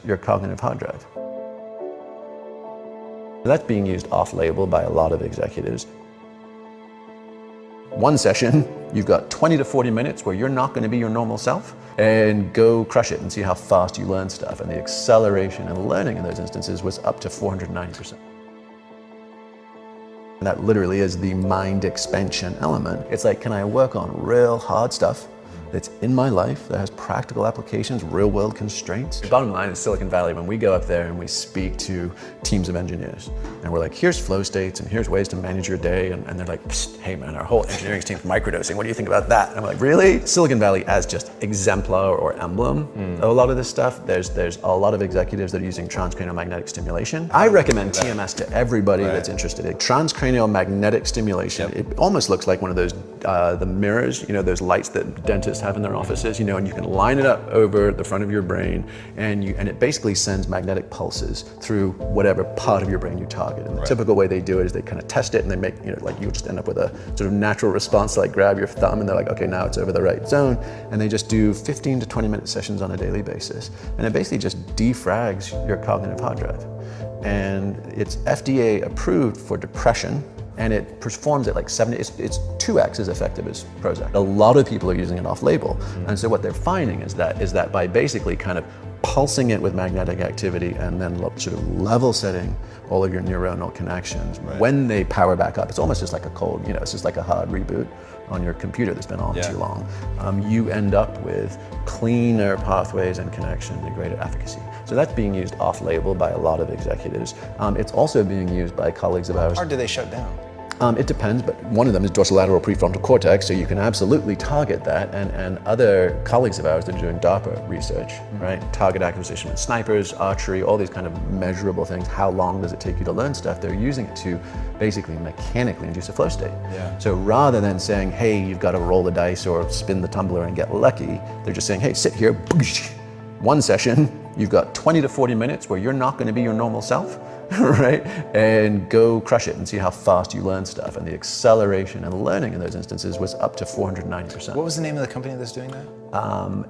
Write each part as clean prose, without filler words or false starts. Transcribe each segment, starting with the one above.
your cognitive hard drive. That's being used off-label by a lot of executives. One session, you've got 20 to 40 minutes where you're not going to be your normal self, and go crush it and see how fast you learn stuff. And the acceleration and learning in those instances was up to 490%. And that literally is the mind expansion element. It's like, can I work on real hard stuff that's in my life, that has practical applications, real world constraints? The bottom line is Silicon Valley, when we go up there and we speak to teams of engineers, and we're like, here's flow states and here's ways to manage your day, and they're like, hey man, our whole engineering team's microdosing, what do you think about that? And I'm like, really? Silicon Valley as just exemplar or emblem of a lot of this stuff. There's a lot of executives that are using transcranial magnetic stimulation. I recommend TMS to everybody that's interested in transcranial magnetic stimulation. It almost looks like one of those the mirrors, those lights that dentists have in their offices, and you can line it up over the front of your brain, and it basically sends magnetic pulses through whatever part of your brain you target. And the typical way they do it is they kind of test it, and they make, like you just end up with a sort of natural response, like grab your thumb and they're like, okay, now it's over the right zone. And they just do 15 to 20 minute sessions on a daily basis. And it basically just defrags your cognitive hard drive. And it's FDA approved for depression, and it performs at like 70, it's 2x as effective as Prozac. A lot of people are using it off-label. And so what they're finding is that by basically kind of pulsing it with magnetic activity and then sort of level setting all of your neuronal connections, when they power back up, it's almost just like a cold, it's just like a hard reboot on your computer that's been on too long. You end up with cleaner pathways and connections and greater efficacy. So that's being used off-label by a lot of executives. It's also being used by colleagues of ours. How hard do they shut down? It depends, but one of them is dorsolateral prefrontal cortex, so you can absolutely target that, and other colleagues of ours that are doing DARPA research, right? Target acquisition with snipers, archery, all these kind of measurable things. How long does it take you to learn stuff? They're using it to basically mechanically induce a flow state. So rather than saying, hey, you've got to roll the dice or spin the tumbler and get lucky, they're just saying, hey, sit here, one session, you've got 20 to 40 minutes where you're not going to be your normal self, right? And go crush it and see how fast you learn stuff. And the acceleration and learning in those instances was up to 490%. What was the name of the company that's doing that?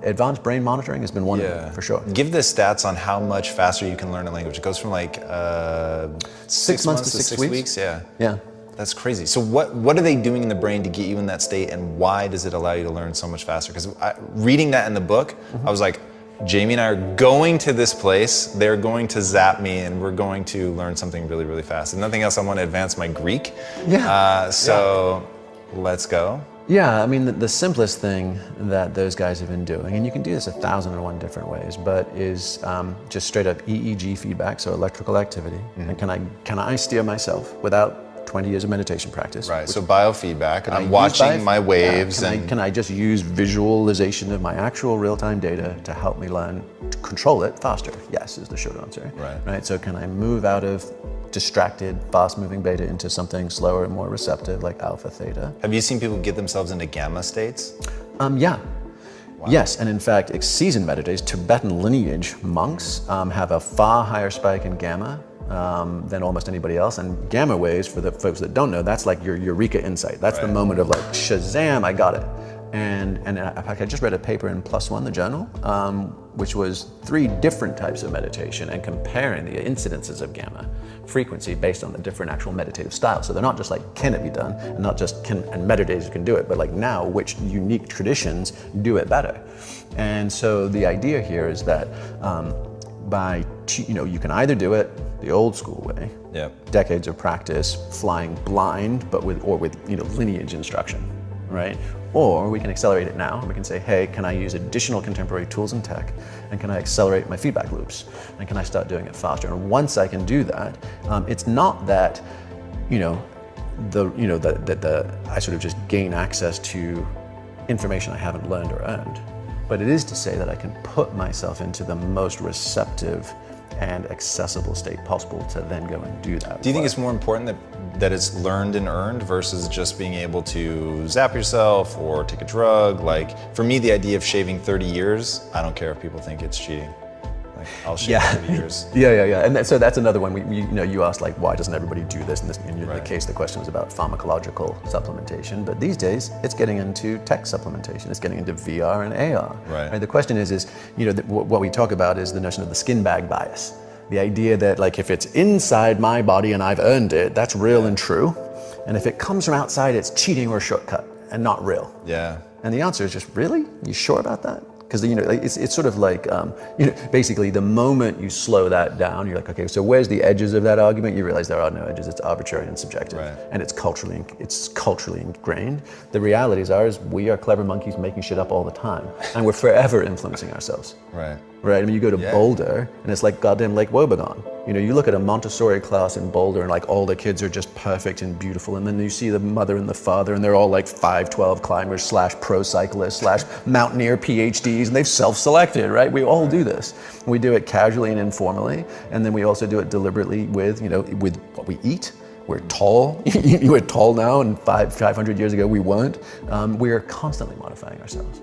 Advanced brain monitoring has been one of them, for sure. Give the stats on how much faster you can learn a language. It goes from like 6 months to 6 weeks. Yeah. That's crazy. So what are they doing in the brain to get you in that state, and why does it allow you to learn so much faster? Because reading that in the book, I was like, Jamie and I are going to this place, they're going to zap me, and we're going to learn something really, really fast. If nothing else, I want to advance my Greek. Let's go. Yeah, I mean, the simplest thing that those guys have been doing, and you can do this 1,001 different ways, but is just straight up EEG feedback, so electrical activity. And can I steer myself without 20 years of meditation practice? Right, so biofeedback, and I'm watching my waves. Can I just use visualization of my actual real-time data to help me learn to control it faster? Yes, is the short answer. Right, so can I move out of distracted, fast-moving beta into something slower and more receptive, like alpha, theta? Have you seen people get themselves into gamma states? Yeah. Wow. Yes, and in fact, seasoned meditators, Tibetan lineage monks have a far higher spike in gamma than almost anybody else. And gamma waves, for the folks that don't know, that's like your eureka insight. That's the moment of like, Shazam, I got it. And in fact, I just read a paper in PLOS ONE, the journal, which was 3 different types of meditation and comparing the incidences of gamma frequency based on the different actual meditative styles. So they're not just like, can it be done? And not just and meditators can do it, but like now, which unique traditions do it better? And so the idea here is that you can either do it the old school way, decades of practice, flying blind, but with lineage instruction, right? Or we can accelerate it now. We can say, hey, can I use additional contemporary tools and tech? And can I accelerate my feedback loops? And can I start doing it faster? And once I can do that, it's not that, I sort of just gain access to information I haven't learned or earned. But it is to say that I can put myself into the most receptive and accessible state possible to then go and do that. Do you think it's more important that it's learned and earned versus just being able to zap yourself or take a drug? Like, for me, the idea of shaving 30 years, I don't care if people think it's cheating. Like, I'll shave over the years. Yeah. And so that's another one. You asked like, why doesn't everybody do this? And in the case, the question was about pharmacological supplementation. But these days, it's getting into tech supplementation. It's getting into VR and AR. Right. The question is what we talk about is the notion of the skin bag bias. The idea that like if it's inside my body and I've earned it, that's real and true. And if it comes from outside, it's cheating or a shortcut and not real. Yeah. And the answer is just, really? You sure about that? Because it's sort of like basically the moment you slow that down, you're like, okay, so where's the edges of that argument? You realize there are no edges. It's arbitrary and subjective, and it's culturally ingrained. The realities are we are clever monkeys making shit up all the time, and we're forever influencing ourselves. Right. I mean, you go to Boulder, and it's like goddamn Lake Wobegon. You look at a Montessori class in Boulder, and like all the kids are just perfect and beautiful, and then you see the mother and the father, and they're all like 5'12" climbers / pro cyclists / mountaineer PhDs, and they've self-selected, right? We all do this. We do it casually and informally, and then we also do it deliberately with what we eat. We're tall. We're tall now, and 500 years ago we weren't. We are constantly modifying ourselves.